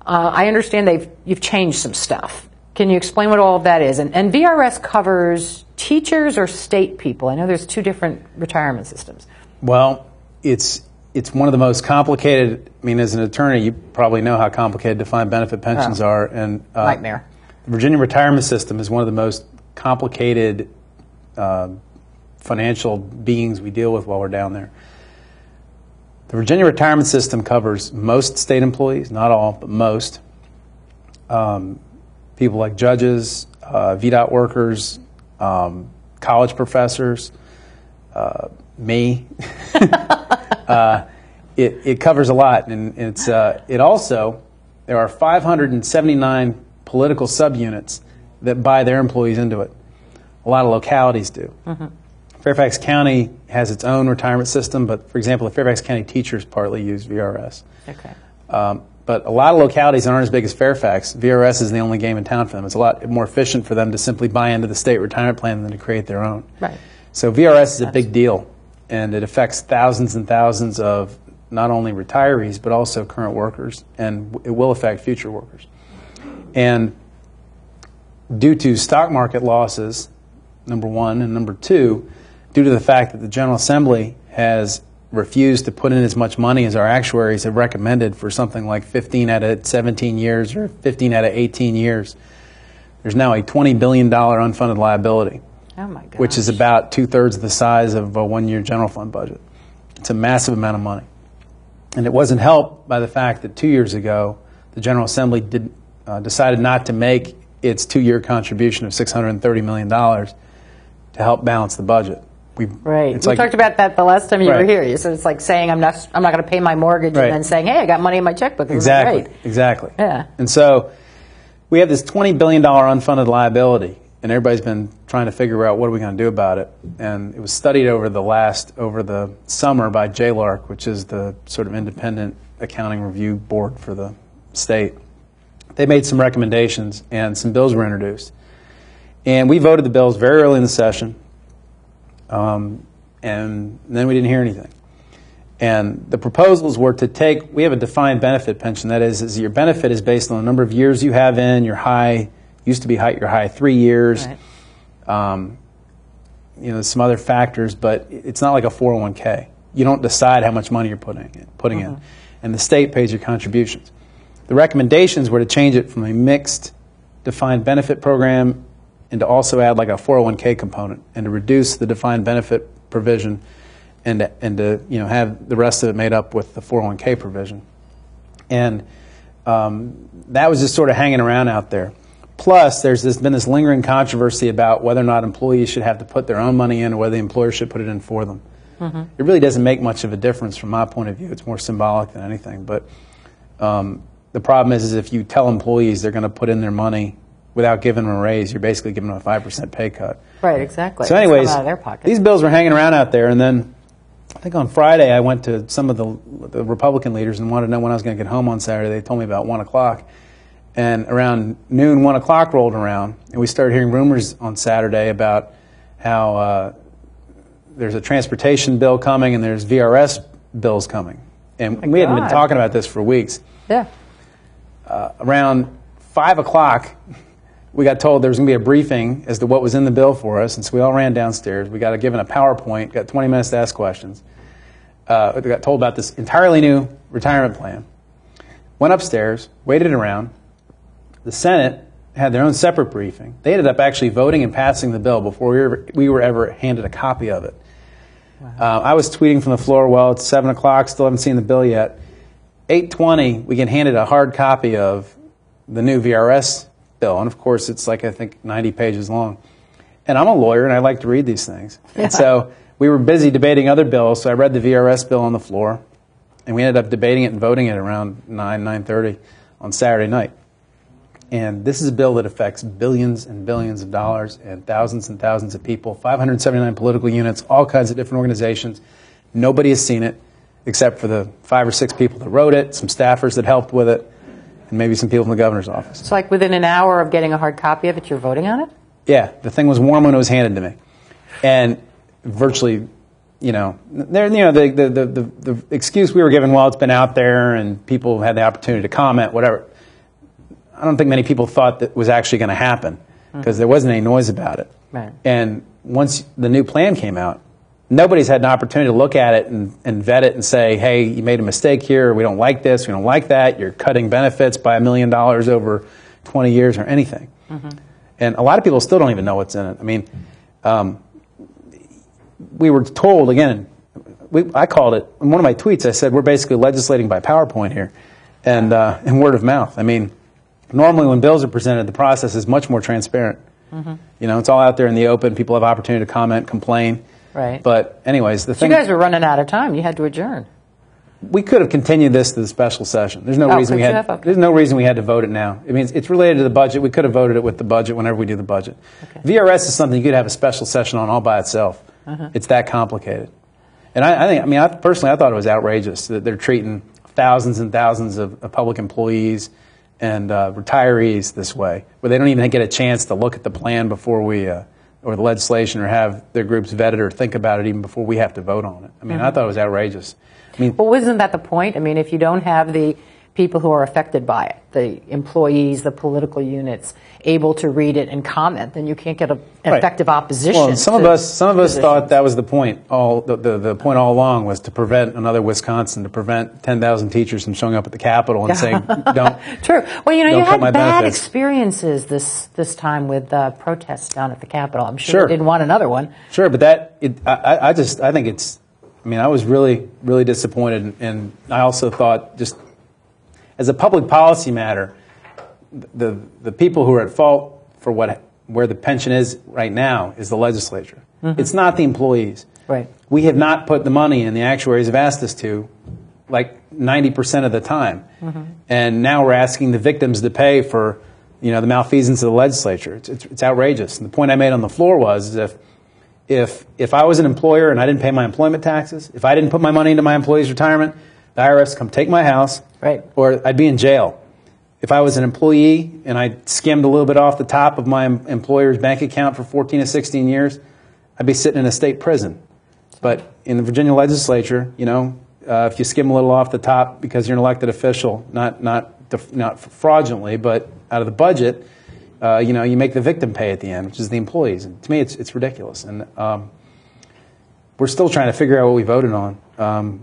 I understand you've changed some stuff. Can you explain what all of that is? And VRS covers teachers or state people? I know there's two different retirement systems. Well, it's one of the most complicated. I mean, as an attorney, you probably know how complicated defined benefit pensions are. And nightmare. The Virginia retirement system is one of the most complicated financial beings we deal with while we're down there. The Virginia retirement system covers most state employees, not all, but most. People like judges, VDOT workers, college professors, me. It covers a lot, and it also, there are 579 political subunits that buy their employees into it. A lot of localities do. Mm-hmm. Fairfax County has its own retirement system, but for example, the Fairfax County teachers partly use VRS. Okay. But a lot of localities aren't as big as Fairfax. VRS is the only game in town for them. It's a lot more efficient for them to simply buy into the state retirement plan than to create their own. Right. So VRS is a big deal, and it affects thousands and thousands of not only retirees but also current workers, and it will affect future workers. And due to stock market losses, number one, and number two, due to the fact that the General Assembly has refused to put in as much money as our actuaries have recommended for something like 15 out of 17 years or 15 out of 18 years, there's now a $20 billion unfunded liability. Oh my gosh. Which is about 2/3 the size of a one-year general fund budget. It's a massive amount of money. And it wasn't helped by the fact that 2 years ago, the General Assembly decided not to make its 2-year contribution of $630 million to help balance the budget. We talked about that the last time you were here. You said it's like saying I'm not going to pay my mortgage and then saying, hey, I got money in my checkbook. Exactly. Yeah. And so we have this $20 billion unfunded liability, and everybody's been trying to figure out what are we going to do about it. And it was studied over the summer by JLARC, which is the sort of independent accounting review board for the state. They made some recommendations, and some bills were introduced. And we voted the bills very early in the session. And then we didn't hear anything. And the proposals were to we have a defined benefit pension. That is your benefit is based on the number of years you have in, your high, used to be your high 3 years. Right. Some other factors, but it's not like a 401k. You don't decide how much money you're putting in. And the state pays your contributions. The recommendations were to change it from a mixed defined benefit program and to also add like a 401k component, and to reduce the defined benefit provision, and to have the rest of it made up with the 401k provision. And that was just sort of hanging around out there. Plus, there's been this lingering controversy about whether or not employees should have to put their own money in, or whether the employer should put it in for them. Mm-hmm. It really doesn't make much of a difference from my point of view. It's more symbolic than anything. But the problem is if you tell employees they're going to put in their money without giving them a raise, you're basically giving them a 5% pay cut. Right, exactly. So anyways, out of their pocket. These bills were hanging around out there, and then I think on Friday I went to some of the Republican leaders and wanted to know when I was going to get home on Saturday. They told me about 1 o'clock. And around noon, 1 o'clock rolled around, and we started hearing rumors on Saturday about how there's a transportation bill coming and there's VRS bills coming. And we hadn't been talking about this for weeks. Yeah. Around 5 o'clock, we got told there was going to be a briefing as to what was in the bill for us, and so we all ran downstairs. We got given a PowerPoint, got 20 minutes to ask questions. We got told about this entirely new retirement plan. Went upstairs, waited around. The Senate had their own separate briefing. They ended up actually voting and passing the bill before we were ever handed a copy of it. Wow. I was tweeting from the floor, well, it's 7 o'clock, still haven't seen the bill yet. 8:20, we get handed a hard copy of the new VRS bill, and of course it's like I think 90 pages long. And I'm a lawyer and I like to read these things. Yeah. And so we were busy debating other bills, so I read the VRS bill on the floor, and we ended up debating it and voting it around 9:30 on Saturday night. And this is a bill that affects billions and billions of dollars and thousands of people, 579 political units, all kinds of different organizations. Nobody has seen it except for the 5 or 6 people that wrote it, some staffers that helped with it. And and maybe some people from the governor's office. It's like within an hour of getting a hard copy of it, you're voting on it? Yeah, the thing was warm when it was handed to me, and virtually, the excuse we were given, well, it's been out there and people had the opportunity to comment, whatever. I don't think many people thought that was actually going to happen because there wasn't any noise about it. Right. And once the new plan came out, nobody's had an opportunity to look at it and vet it and say, hey, you made a mistake here, we don't like this, we don't like that, you're cutting benefits by $1 million over 20 years or anything. And a lot of people still don't even know what's in it. I mean, we were told, again, I called it, in one of my tweets, I said, we're basically legislating by PowerPoint here and word of mouth. I mean, normally when bills are presented, the process is much more transparent. It's all out there in the open. People have opportunity to comment, complain. Right. But anyways, the thing... You guys were running out of time. You had to adjourn. We could have continued this to the special session. There's no reason we had. Okay. There's no reason we had to vote it now. I mean, it's related to the budget. We could have voted it with the budget whenever we do the budget. Okay. VRS is something you could have a special session on all by itself. It's that complicated. And I personally thought it was outrageous that they're treating thousands and thousands of public employees and retirees this way, where they don't even get a chance to look at the plan before we, or the legislation, or have their groups vetted or think about it even before we have to vote on it. I mean, I thought it was outrageous. I mean, well, isn't that the point? I mean, if you don't have the people who are affected by it, the employees, the political units, able to read it and comment, then you can't get an effective opposition. Well, some of us thought that was the point. The point all along was to prevent another Wisconsin, to prevent 10,000 teachers from showing up at the Capitol and saying, "Don't." True. Well, you had bad benefits. experiences this time with protests down at the Capitol. I'm sure they didn't want another one. Sure, but I think it's. I mean, I was really, really disappointed, and I also thought, just as a public policy matter, the people who are at fault for where the pension is right now is the legislature. It's not the employees. Right. We have not put the money in the actuaries have asked us to, like 90% of the time, and now we're asking the victims to pay for, the malfeasance of the legislature. It's outrageous. And the point I made on the floor was, if I was an employer and I didn't pay my employment taxes, if I didn't put my money into my employee's retirement, the IRS would come take my house, or I'd be in jail. If I was an employee and I skimmed a little bit off the top of my employer's bank account for 14 to 16 years, I'd be sitting in a state prison. But in the Virginia legislature, if you skim a little off the top because you're an elected official, not fraudulently, but out of the budget, you make the victim pay at the end, which is the employees. And to me, it's ridiculous. And we're still trying to figure out what we voted on.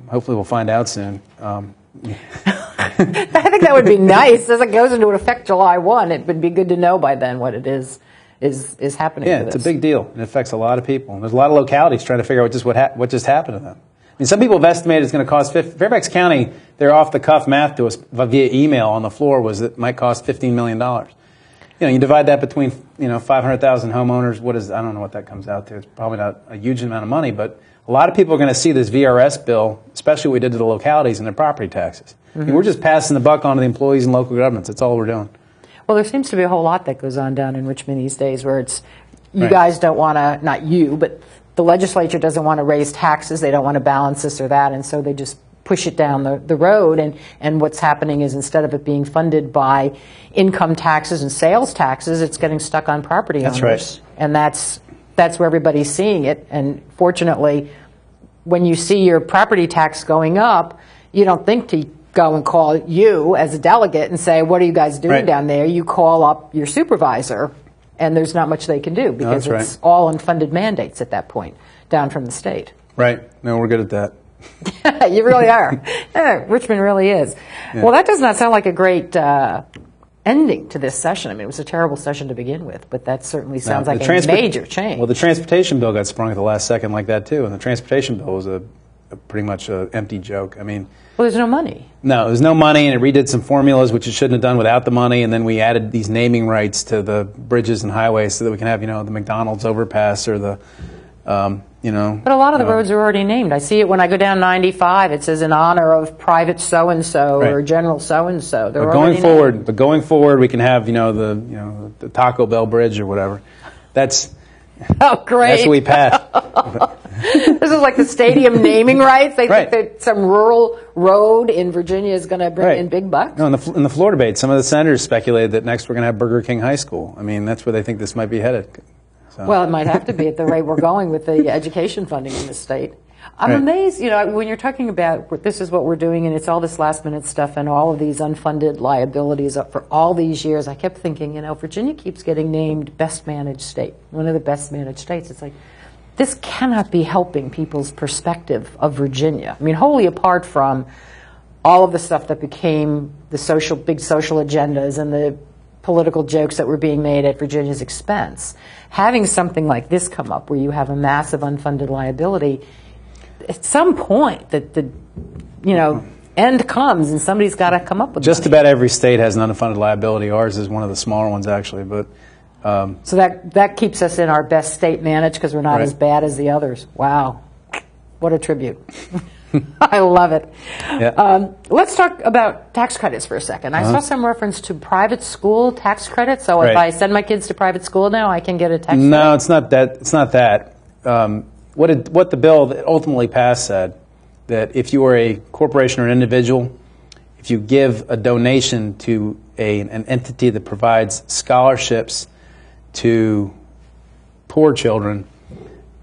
Hopefully we'll find out soon. I think that would be nice. As it goes into effect July 1, it would be good to know by then what it is happening to this. It's a big deal. It affects a lot of people. And there's a lot of localities trying to figure out what just happened to them. I mean, some people have estimated it's going to cost Fairfax County, their off-the-cuff math to us via email on the floor was it might cost $15 million. You divide that between 500,000 homeowners. I don't know what that comes out to. It's probably not a huge amount of money, but a lot of people are going to see this VRS bill, especially what we did to the localities and their property taxes. I mean, we're just passing the buck on to the employees and local governments. That's all we're doing. Well, there seems to be a whole lot that goes on down in Richmond these days where it's you guys don't want to, not you, but the legislature doesn't want to raise taxes. They don't want to balance this or that, and so they just push it down the road. And what's happening is instead of it being funded by income taxes and sales taxes, it's getting stuck on property owners. That's right. And that's where everybody's seeing it. And fortunately, when you see your property tax going up, you don't think to go and call you as a delegate and say, what are you guys doing down there? You call up your supervisor, and there's not much they can do because it's all unfunded mandates at that point down from the state. Right. No, we're good at that. You really are. Richmond really is. Yeah. Well, that does not sound like a great ending to this session. I mean, it was a terrible session to begin with, but that certainly sounds like a major change. Well, the transportation bill got sprung at the last second like that, too, and the transportation bill was pretty much an empty joke. I mean... Well, there's no money. No, there's no money, and it redid some formulas, which it shouldn't have done without the money, and then we added these naming rights to the bridges and highways so that we can have, the McDonald's overpass or the... But a lot of the roads are already named. I see it when I go down 95. It says in honor of Private so-and-so or General so-and-so. But going forward, we can have, the Taco Bell Bridge or whatever. That's great. That's what we passed. This is like the stadium naming rights. They think that some rural road in Virginia is going to bring in big bucks. No, in the floor debate, some of the senators speculated that next we're going to have Burger King High School. I mean, that's where they think this might be headed. So. Well, it might have to be at the rate we're going with the education funding in the state. I'm amazed, when you're talking about this is what we're doing and it's all this last minute stuff and all of these unfunded liabilities up for all these years. I kept thinking, Virginia keeps getting named best managed state, one of the best managed states. It's like, this cannot be helping people's perspective of Virginia. I mean, wholly apart from all of the stuff that became the big social agendas and the political jokes that were being made at Virginia's expense. Having something like this come up where you have a massive unfunded liability, at some point that the end comes and somebody's got to come up with just money. About every state has an unfunded liability. Ours is one of the smaller ones, actually. But so that keeps us in our best state managed because we're not as bad as the others. Wow, what a tribute! I love it. Yeah. Let's talk about tax credits for a second. I saw some reference to private school tax credits. So if I send my kids to private school now, I can get a tax credit? No, it's not that. It's not that. What the bill that ultimately passed said that if you are a corporation or an individual, if you give a donation to an entity that provides scholarships to poor children,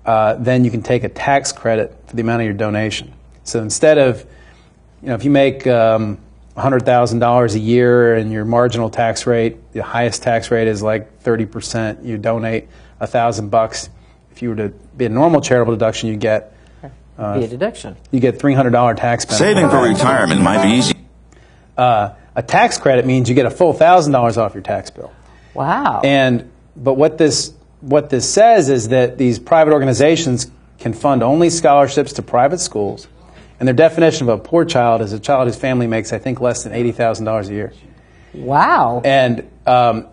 then you can take a tax credit for the amount of your donation. So instead of, if you make $100,000 a year and your marginal tax rate, the highest tax rate is like 30%, you donate $1,000. If you were to be a normal charitable deduction, you get be a deduction. You get $300 tax benefit. Saving for retirement might be easy. A tax credit means you get a full $1,000 off your tax bill. Wow. But what this says is that these private organizations can fund only scholarships to private schools, and their definition of a poor child is a child whose family makes, I think, less than $80,000 a year. Wow. And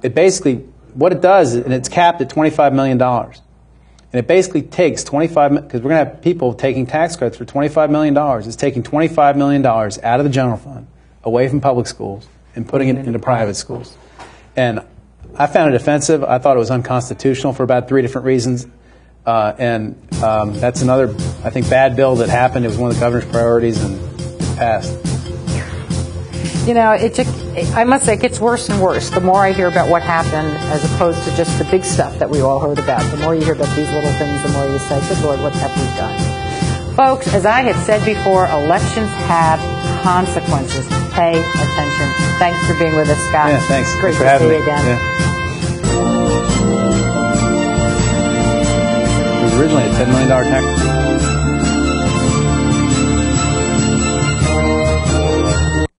it basically, what it does, and it's capped at $25 million. And it basically takes because we're going to have people taking tax credits for $25 million. It's taking $25 million out of the general fund, away from public schools, and putting it into private schools. And I found it offensive. I thought it was unconstitutional for about 3 different reasons. That's another, I think, bad bill that happened. It was one of the governor's priorities and it passed. I must say, it gets worse and worse. The more I hear about what happened, as opposed to just the big stuff that we all heard about, the more you hear about these little things, the more you say, good Lord, what have we done? Folks, as I had said before, elections have consequences. Pay attention. Thanks for being with us, Scott. Yeah, thanks. Great for to having see me you again. Yeah. It was originally a $10 million tax.